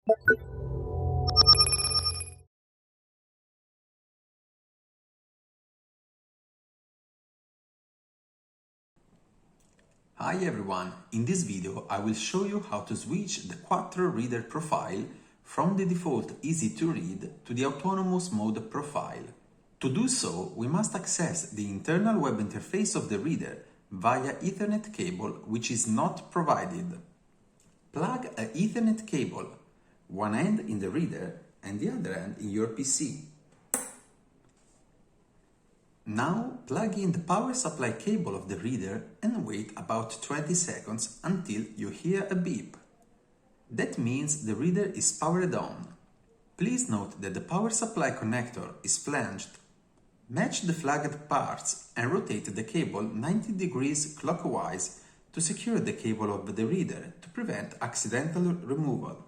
Hi everyone, in this video I will show you how to switch the Quattro reader profile from the default Easy2Read to the autonomous mode profile. To do so, we must access the internal web interface of the reader via Ethernet cable, which is not provided. Plug an Ethernet cable, one end in the reader and the other end in your PC. Now plug in the power supply cable of the reader and wait about 20 seconds until you hear a beep. That means the reader is powered on. Please note that the power supply connector is flanged. Match the flagged parts and rotate the cable 90 degrees clockwise to secure the cable of the reader to prevent accidental removal.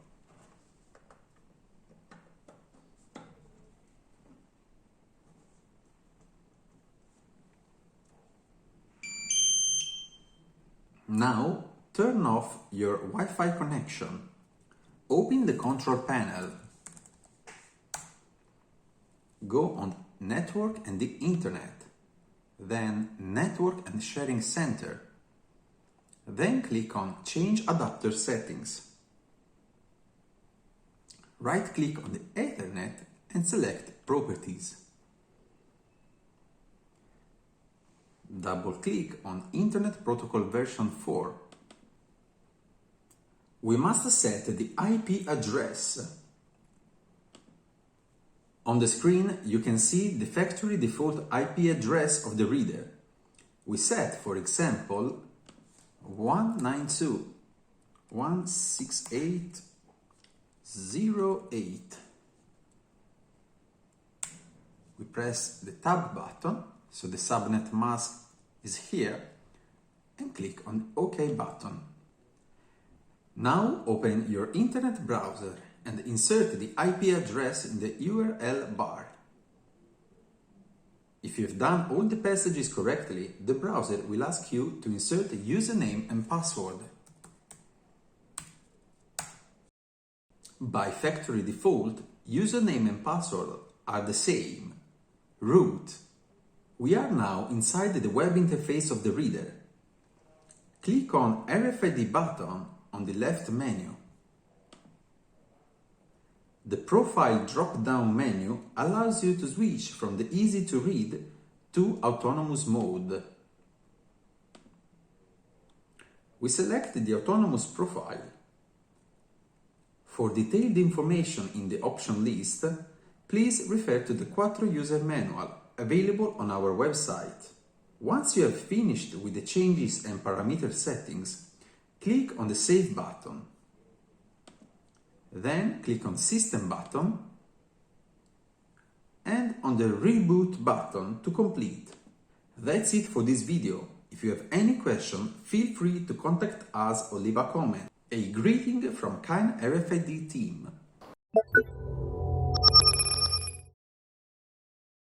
Now, turn off your Wi-Fi connection. Open the control panel. Go on Network and the Internet. Then Network and Sharing Center. Then click on Change Adapter Settings. Right-click on the Ethernet and select Properties. Double-click on Internet Protocol version 4. We must set the IP address. On the screen, you can see the factory default IP address of the reader. We set, for example, 192.168.0.8. We press the Tab button, so the subnet mask is here, and click on the OK button. Now open your internet browser and insert the IP address in the URL bar. If you've done all the passages correctly, the browser will ask you to insert a username and password. By factory default, username and password are the same. Root. We are now inside the web interface of the reader. Click on RFID button on the left menu. The Profile drop-down menu allows you to switch from the Easy2Read to autonomous mode. We select the autonomous profile. For detailed information in the option list, please refer to the Quattro user manual available on our website. Once you have finished with the changes and parameter settings, click on the Save button. Then click on System button and on the Reboot button to complete. That's it for this video. If you have any question, feel free to contact us or leave a comment. A greeting from CAENRFID team.